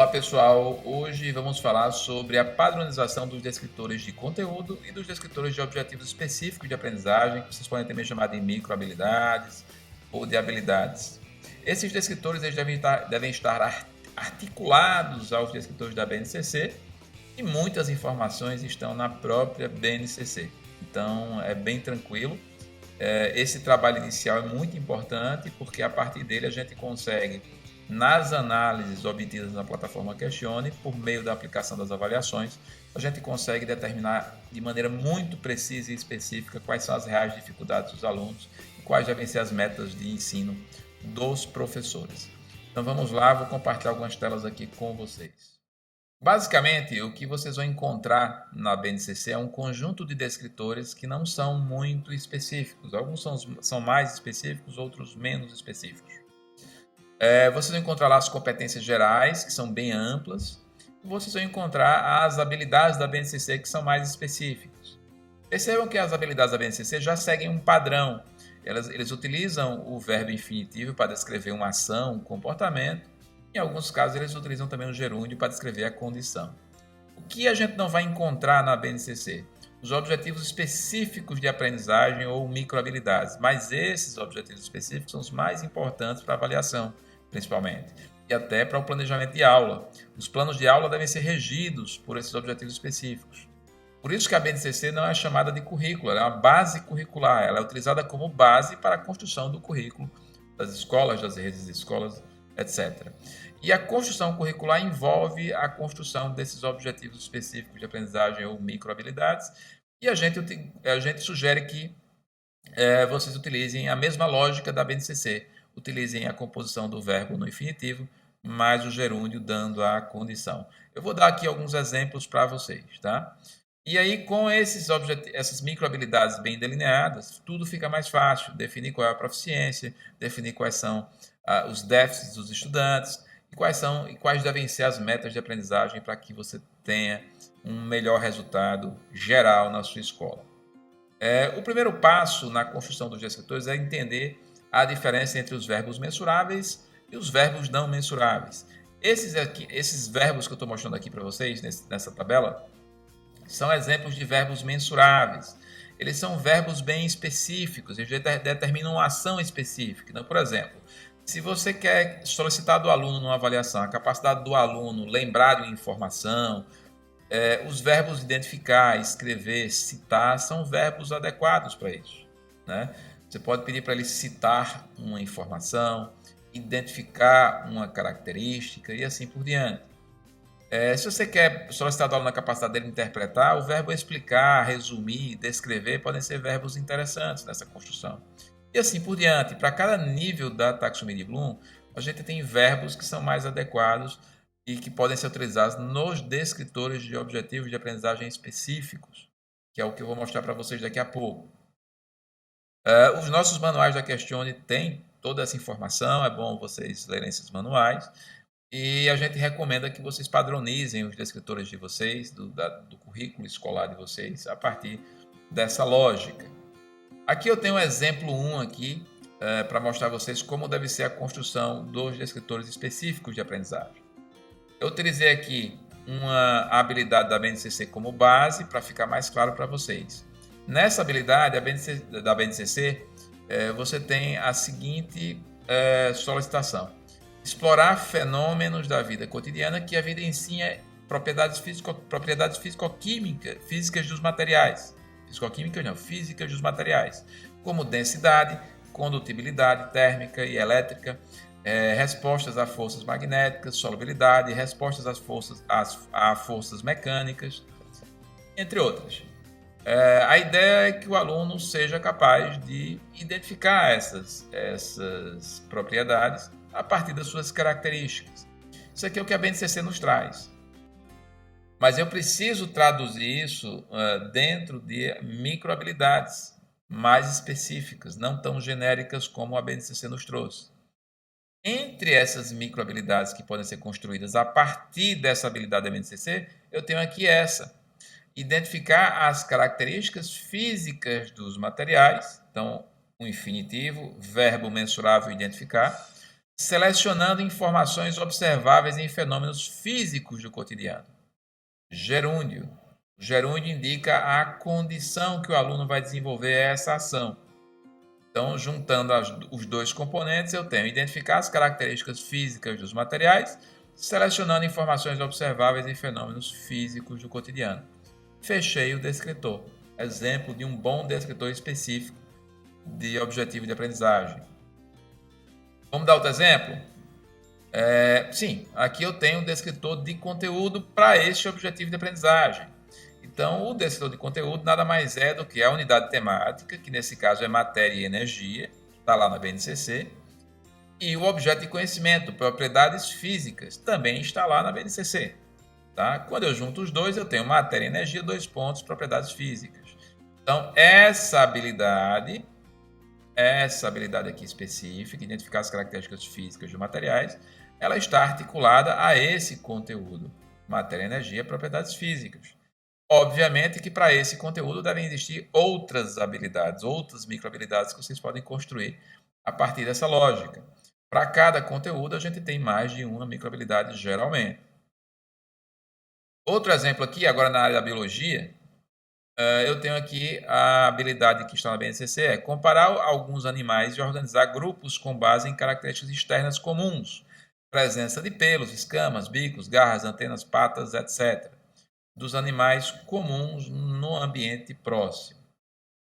pessoal, hoje vamos falar sobre a padronização dos descritores de conteúdo e dos descritores de objetivos específicos de aprendizagem, que vocês podem também chamar de microhabilidades ou de habilidades. Esses descritores eles devem estar articulados aos descritores da BNCC e muitas informações estão na própria BNCC. Então é bem tranquilo. Esse trabalho inicial é muito importante porque a partir dele a gente consegue, nas análises obtidas na plataforma Questione, por meio da aplicação das avaliações, a gente consegue determinar de maneira muito precisa e específica quais são as reais dificuldades dos alunos e quais devem ser as metas de ensino dos professores. Então vamos lá, vou compartilhar algumas telas aqui com vocês. Basicamente, o que vocês vão encontrar na BNCC é um conjunto de descritores que não são muito específicos. Alguns são mais específicos, outros menos específicos. Vocês vão encontrar lá as competências gerais, que são bem amplas. E vocês vão encontrar as habilidades da BNCC, que são mais específicas. Percebam que as habilidades da BNCC já seguem um padrão. Eles utilizam o verbo infinitivo para descrever uma ação, um comportamento. Em alguns casos, eles utilizam também o gerúndio para descrever a condição. O que a gente não vai encontrar na BNCC? Os objetivos específicos de aprendizagem ou microhabilidades, mas esses objetivos específicos são os mais importantes para a avaliação, principalmente, e até para o planejamento de aula. Os planos de aula devem ser regidos por esses objetivos específicos. Por isso que a BNCC não é chamada de currículo, ela é uma base curricular, ela é utilizada como base para a construção do currículo das escolas, das redes de escolas, etc. E a construção curricular envolve a construção desses objetivos específicos de aprendizagem ou microhabilidades, e a gente sugere que vocês utilizem a mesma lógica da BNCC, utilizem a composição do verbo no infinitivo, mais o gerúndio dando a condição. Eu vou dar aqui alguns exemplos para vocês, tá? E aí, com essas microhabilidades bem delineadas, tudo fica mais fácil. Definir qual é a proficiência, definir quais são os déficits dos estudantes e quais devem ser as metas de aprendizagem para que você tenha um melhor resultado geral na sua escola. O primeiro passo na construção dos descritores é entender a diferença entre os verbos mensuráveis e os verbos não mensuráveis. Esses verbos que eu estou mostrando aqui para vocês nessa tabela são exemplos de verbos mensuráveis. Eles são verbos bem específicos, eles determinam uma ação específica. Então, por exemplo, se você quer solicitar do aluno numa avaliação a capacidade do aluno lembrar de uma informação, os verbos identificar, escrever, citar são verbos adequados para isso, né? Você pode pedir para ele citar uma informação, identificar uma característica e assim por diante. Se você quer solicitar do aluno a capacidade dele interpretar, o verbo explicar, resumir, descrever podem ser verbos interessantes nessa construção. E assim por diante. Para cada nível da taxonomia de Bloom, a gente tem verbos que são mais adequados e que podem ser utilizados nos descritores de objetivos de aprendizagem específicos, que é o que eu vou mostrar para vocês daqui a pouco. Os nossos manuais da Questione têm toda essa informação, é bom vocês lerem esses manuais. E a gente recomenda que vocês padronizem os descritores de vocês, do currículo escolar de vocês, a partir dessa lógica. Aqui eu tenho um exemplo 1 aqui, para mostrar a vocês como deve ser a construção dos descritores específicos de aprendizagem. Eu utilizei aqui uma habilidade da BNCC como base, para ficar mais claro para vocês. Nessa habilidade da BNCC, você tem a seguinte solicitação: explorar fenômenos da vida cotidiana que a vida ensina propriedades físicas dos materiais. Físicas dos materiais, como densidade, condutibilidade térmica e elétrica, respostas a forças magnéticas, solubilidade, respostas a forças mecânicas, entre outras. A ideia é que o aluno seja capaz de identificar essas propriedades a partir das suas características. Isso aqui é o que a BNCC nos traz. Mas eu preciso traduzir isso dentro de microhabilidades mais específicas, não tão genéricas como a BNCC nos trouxe. Entre essas microhabilidades que podem ser construídas a partir dessa habilidade da BNCC, eu tenho aqui essa: identificar as características físicas dos materiais. Então, o infinitivo, verbo mensurável, identificar. selecionando informações observáveis em fenômenos físicos do cotidiano. Gerúndio. O gerúndio indica a condição que o aluno vai desenvolver essa ação. Então, juntando os dois componentes, eu tenho identificar as características físicas dos materiais, selecionando informações observáveis em fenômenos físicos do cotidiano. Fechei o descritor. Exemplo de um bom descritor específico de objetivo de aprendizagem. Vamos dar outro exemplo? Sim, aqui eu tenho um descritor de conteúdo para este objetivo de aprendizagem. Então, o descritor de conteúdo nada mais é do que a unidade temática, que nesse caso é matéria e energia, está lá na BNCC, e o objeto de conhecimento, propriedades físicas, também está lá na BNCC. Tá? Quando eu junto os dois, eu tenho matéria e energia, propriedades físicas. Então, essa habilidade aqui específica, identificar as características físicas de materiais, ela está articulada a esse conteúdo, matéria, energia, propriedades físicas. Obviamente que para esse conteúdo devem existir outras habilidades, outras microhabilidades que vocês podem construir a partir dessa lógica. Para cada conteúdo, a gente tem mais de uma microhabilidade geralmente. Outro exemplo aqui, agora na área da biologia, eu tenho aqui a habilidade que está na BNCC, é comparar alguns animais e organizar grupos com base em características externas comuns, presença de pelos, escamas, bicos, garras, antenas, patas, etc., dos animais comuns no ambiente próximo.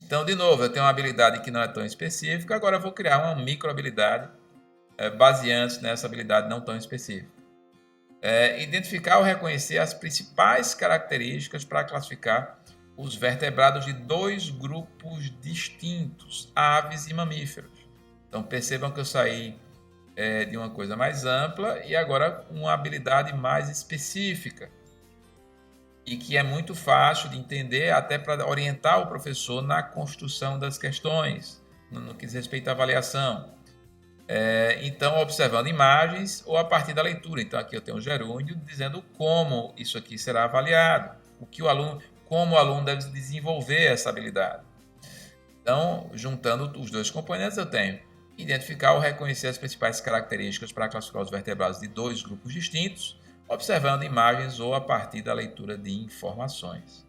Então, de novo, eu tenho uma habilidade que não é tão específica, agora eu vou criar uma microhabilidade baseando-se nessa habilidade não tão específica. Identificar ou reconhecer as principais características para classificar os vertebrados de dois grupos distintos, aves e mamíferos. Então, percebam que eu saí de uma coisa mais ampla e agora uma habilidade mais específica e que é muito fácil de entender até para orientar o professor na construção das questões, no que diz respeito à avaliação. Então, observando imagens ou a partir da leitura. Então, aqui eu tenho um gerúndio dizendo como isso aqui será avaliado, como o aluno deve desenvolver essa habilidade. Então, juntando os dois componentes, eu tenho identificar ou reconhecer as principais características para classificar os vertebrados de dois grupos distintos, observando imagens ou a partir da leitura de informações.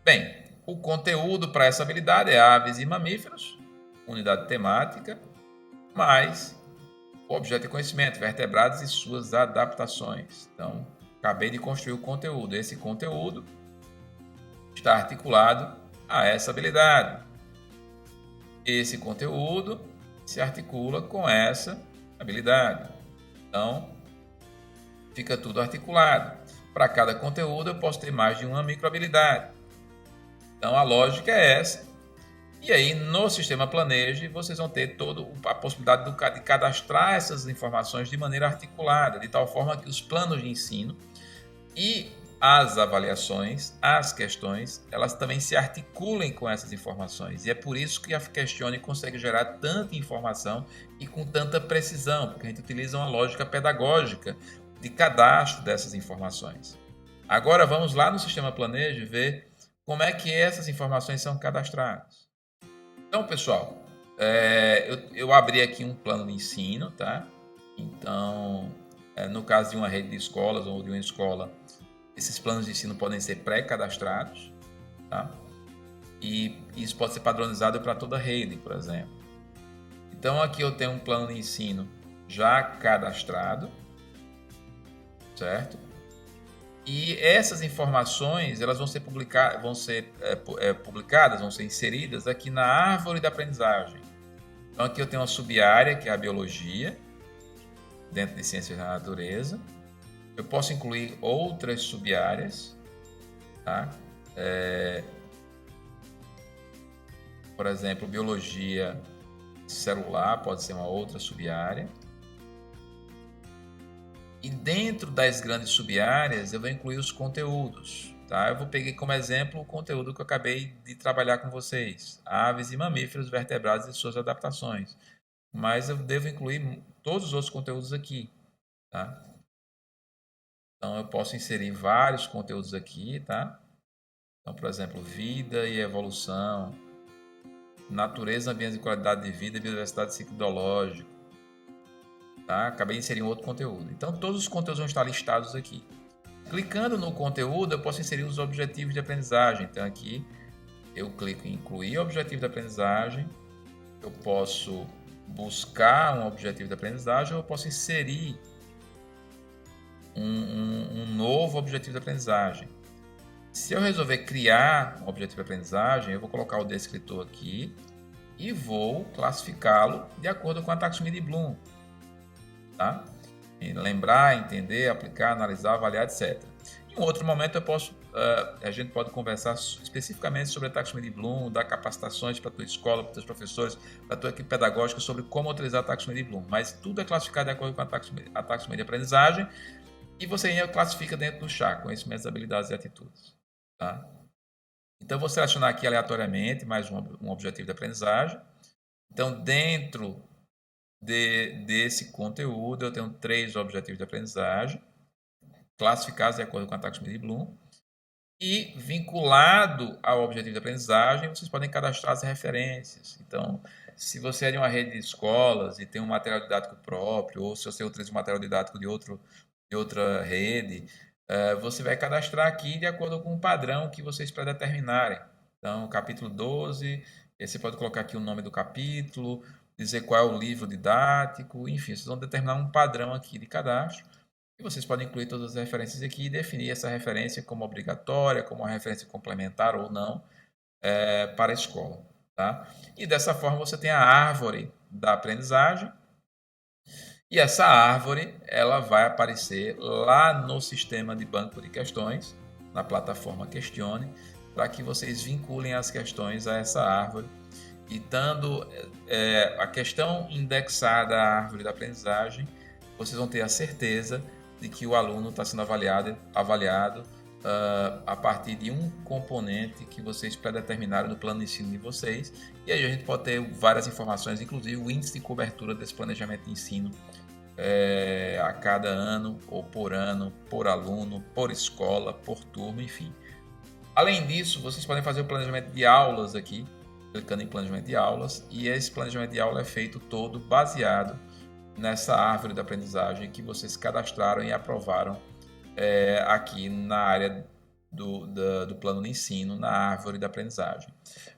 Bem, o conteúdo para essa habilidade é aves e mamíferos, unidade temática, mais o objeto de conhecimento, vertebrados e suas adaptações. Então, acabei de construir o conteúdo. Esse conteúdo está articulado a essa habilidade. Esse conteúdo se articula com essa habilidade. Então, fica tudo articulado. Para cada conteúdo, eu posso ter mais de uma microhabilidade. Então, a lógica é essa. E aí, no sistema Planeje, vocês vão ter toda a possibilidade de cadastrar essas informações de maneira articulada, de tal forma que os planos de ensino e as avaliações, as questões, elas também se articulem com essas informações. E é por isso que a Questione consegue gerar tanta informação e com tanta precisão, porque a gente utiliza uma lógica pedagógica de cadastro dessas informações. Agora, vamos lá no sistema Planeje ver como é que essas informações são cadastradas. Então, pessoal, eu abri aqui um plano de ensino, tá? Então, no caso de uma rede de escolas ou de uma escola, esses planos de ensino podem ser pré-cadastrados, tá? E isso pode ser padronizado para toda a rede, por exemplo. Então, aqui eu tenho um plano de ensino já cadastrado, certo? E essas informações elas vão ser publicadas, vão ser inseridas aqui na árvore da aprendizagem. Então aqui eu tenho uma sub-área que é a biologia, dentro de ciências da natureza. Eu posso incluir outras sub-áreas, tá? Por exemplo, biologia celular pode ser uma outra sub-área. E dentro das grandes sub-áreas, eu vou incluir os conteúdos. Tá? Eu vou pegar como exemplo o conteúdo que eu acabei de trabalhar com vocês. Aves e mamíferos, vertebrados e suas adaptações. Mas eu devo incluir todos os outros conteúdos aqui. Tá? Então, eu posso inserir vários conteúdos aqui. Tá? Então, por exemplo, vida e evolução, natureza, ambiente e qualidade de vida, biodiversidade e ciclo biológico, Tá? Acabei de inserir um outro conteúdo. Então, todos os conteúdos vão estar listados aqui. Clicando no conteúdo, eu posso inserir os objetivos de aprendizagem. Então, aqui eu clico em incluir objetivo de aprendizagem. Eu posso buscar um objetivo de aprendizagem ou eu posso inserir um novo objetivo de aprendizagem. Se eu resolver criar um objetivo de aprendizagem, eu vou colocar o descritor aqui e vou classificá-lo de acordo com a taxonomia de Bloom. Tá? Lembrar, entender, aplicar, analisar, avaliar, etc. Em um outro momento a gente pode conversar especificamente sobre a taxonomia de Bloom, dar capacitações para a tua escola, para os teus professores, para a tua equipe pedagógica sobre como utilizar a taxonomia de Bloom. Mas tudo é classificado de acordo com a taxonomia de aprendizagem e você ainda classifica dentro do chá, conhecimentos, habilidades e atitudes. Tá? Então, eu vou selecionar aqui aleatoriamente mais um objetivo de aprendizagem. Então, dentro desse conteúdo, eu tenho 3 objetivos de aprendizagem, classificados de acordo com a taxonomia de Bloom. E vinculado ao objetivo de aprendizagem, vocês podem cadastrar as referências. Então, se você é de uma rede de escolas e tem um material didático próprio, ou se você utiliza um material didático de outra rede, você vai cadastrar aqui de acordo com o padrão que vocês predeterminarem. Então, capítulo 12, você pode colocar aqui o nome do capítulo, dizer qual é o livro didático, enfim, vocês vão determinar um padrão aqui de cadastro. E vocês podem incluir todas as referências aqui e definir essa referência como obrigatória, como uma referência complementar ou não para a escola. Tá? E dessa forma você tem a árvore da aprendizagem. E essa árvore ela vai aparecer lá no sistema de banco de questões, na plataforma Questione, para que vocês vinculem as questões a essa árvore. E estando a questão indexada à árvore da aprendizagem, vocês vão ter a certeza de que o aluno está sendo avaliado a partir de um componente que vocês predeterminaram no plano de ensino de vocês. E aí a gente pode ter várias informações, inclusive o índice de cobertura desse planejamento de ensino a cada ano, ou por ano, por aluno, por escola, por turma, enfim. Além disso, vocês podem fazer o planejamento de aulas aqui, clicando em planejamento de aulas, e esse planejamento de aula é feito todo baseado nessa árvore da aprendizagem que vocês cadastraram e aprovaram aqui na área do plano de ensino, na árvore da aprendizagem.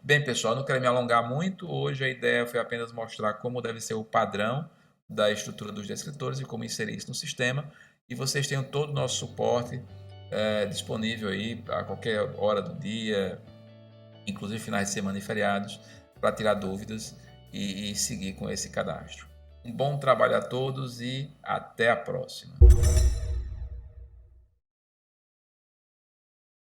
Bem, pessoal, não quero me alongar muito. Hoje a ideia foi apenas mostrar como deve ser o padrão da estrutura dos descritores e como inserir isso no sistema. E vocês tenham todo o nosso suporte disponível aí a qualquer hora do dia, inclusive finais de semana e feriados, para tirar dúvidas e seguir com esse cadastro. Um bom trabalho a todos e até a próxima.